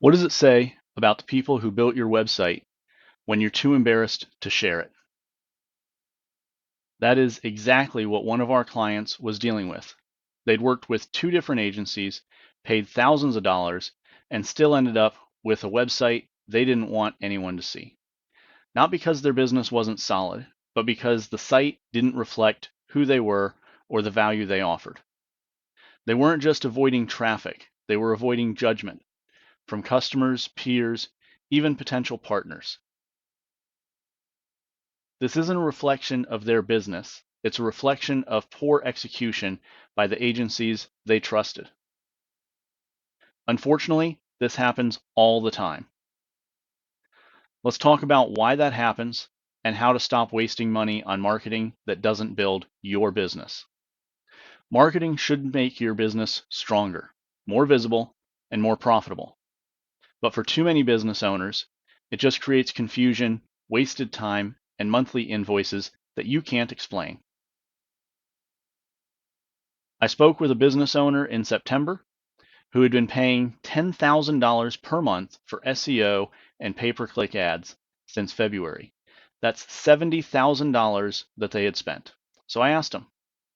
What does it say about the people who built your website when you're too embarrassed to share it? That is exactly what one of our clients was dealing with. They'd worked with two different agencies, paid thousands of dollars, and still ended up with a website they didn't want anyone to see. Not because their business wasn't solid, but because the site didn't reflect who they were or the value they offered. They weren't just avoiding traffic, they were avoiding judgment from customers, peers, even potential partners. This isn't a reflection of their business, it's a reflection of poor execution by the agencies they trusted. Unfortunately, this happens all the time. Let's talk about why that happens and how to stop wasting money on marketing that doesn't build your business. Marketing should make your business stronger, more visible, and more profitable. But for too many business owners, it just creates confusion, wasted time, and monthly invoices that you can't explain. I spoke with a business owner in September who had been paying $10,000 per month for SEO and pay-per-click ads since February. That's $70,000 that they had spent. So I asked them,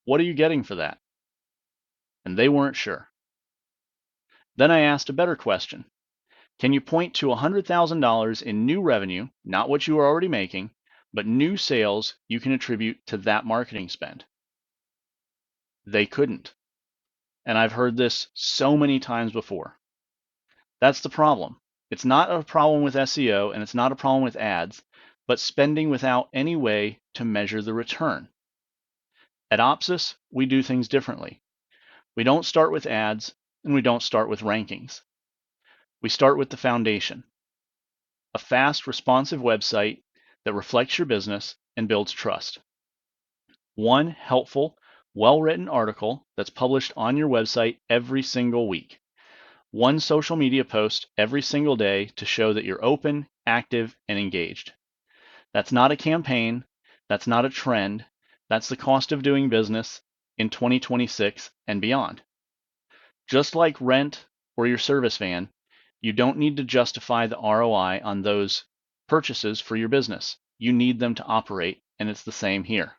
"What are you getting for that?" And they weren't sure. Then I asked a better question. Can you point to $100,000 in new revenue, not what you are already making, but new sales you can attribute to that marketing spend? They couldn't. And I've heard this so many times before. That's the problem. It's not a problem with SEO and it's not a problem with ads, but spending without any way to measure the return. At OptSus, we do things differently. We don't start with ads and we don't start with rankings. We start with the foundation, a fast, responsive website that reflects your business and builds trust. One helpful, well-written article that's published on your website every single week. One social media post every single day to show that you're open, active, and engaged. That's not a campaign. That's not a trend. That's the cost of doing business in 2026 and beyond. Just like rent or your service van, you don't need to justify the ROI on those purchases for your business. You need them to operate, and it's the same here.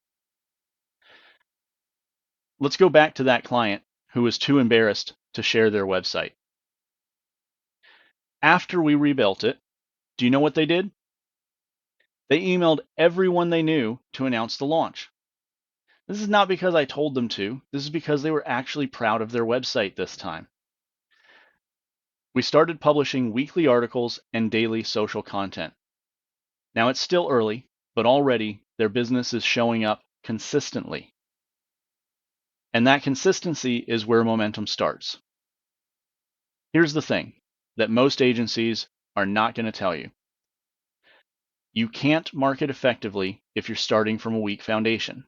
Let's go back to that client who was too embarrassed to share their website. After we rebuilt it, do you know what they did? They emailed everyone they knew to announce the launch. This is not because I told them to. This is because they were actually proud of their website this time. We started publishing weekly articles and daily social content. Now it's still early, but already their business is showing up consistently. And that consistency is where momentum starts. Here's the thing that most agencies are not going to tell you. You can't market effectively if you're starting from a weak foundation.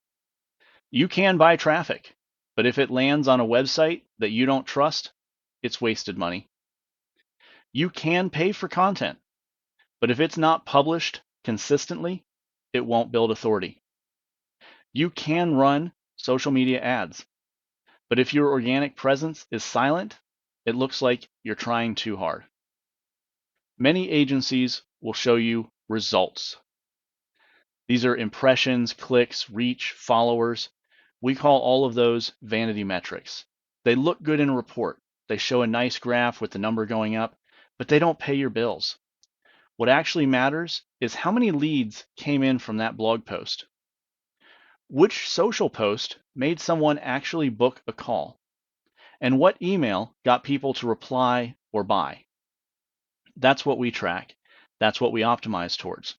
You can buy traffic, but if it lands on a website that you don't trust, it's wasted money. You can pay for content, but if it's not published consistently, it won't build authority. You can run social media ads, but if your organic presence is silent, it looks like you're trying too hard. Many agencies will show you results. These are impressions, clicks, reach, followers. We call all of those vanity metrics. They look good in a report. They show a nice graph with the number going up, but they don't pay your bills. What actually matters is how many leads came in from that blog post. Which social post made someone actually book a call? And what email got people to reply or buy? That's what we track. That's what we optimize towards.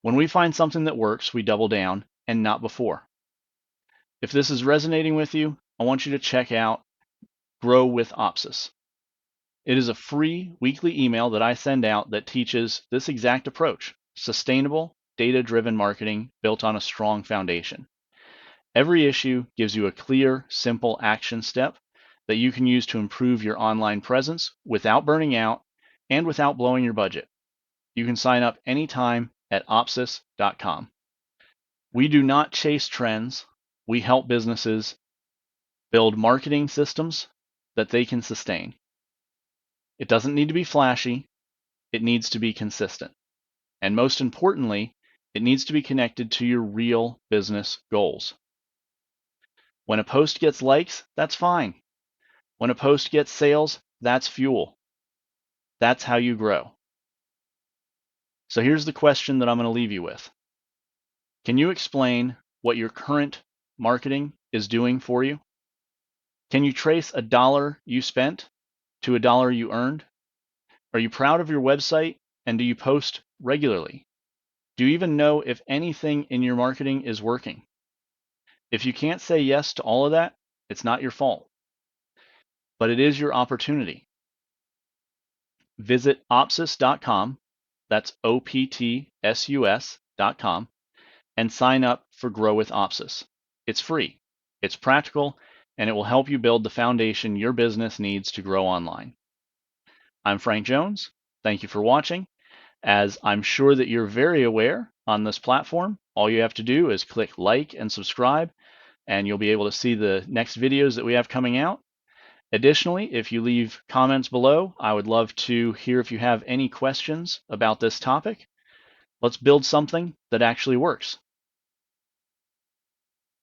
When we find something that works, we double down, and not before. If this is resonating with you, I want you to check out Grow with OptSus. It is a free weekly email that I send out that teaches this exact approach: sustainable, data-driven marketing built on a strong foundation. Every issue gives you a clear, simple action step that you can use to improve your online presence without burning out and without blowing your budget. You can sign up anytime at OptSus.com. We do not chase trends. We help businesses build marketing systems that they can sustain. It doesn't need to be flashy. It needs to be consistent. And most importantly, it needs to be connected to your real business goals. When a post gets likes, that's fine. When a post gets sales, that's fuel. That's how you grow. So here's the question that I'm going to leave you with. Can you explain what your current marketing is doing for you? Can you trace a dollar you spent to a dollar you earned? Are you proud of your website, and do you post regularly? Do you even know if anything in your marketing is working? If you can't say yes to all of that, it's not your fault, but it is your opportunity. Visit OptSus.com, that's OptSus.com, and sign up for Grow with OptSus. It's free, it's practical, and it will help you build the foundation your business needs to grow online. I'm Frank Jones. Thank you for watching. As I'm sure that you're very aware on this platform, all you have to do is click like and subscribe, and you'll be able to see the next videos that we have coming out. Additionally, if you leave comments below, I would love to hear if you have any questions about this topic. Let's build something that actually works.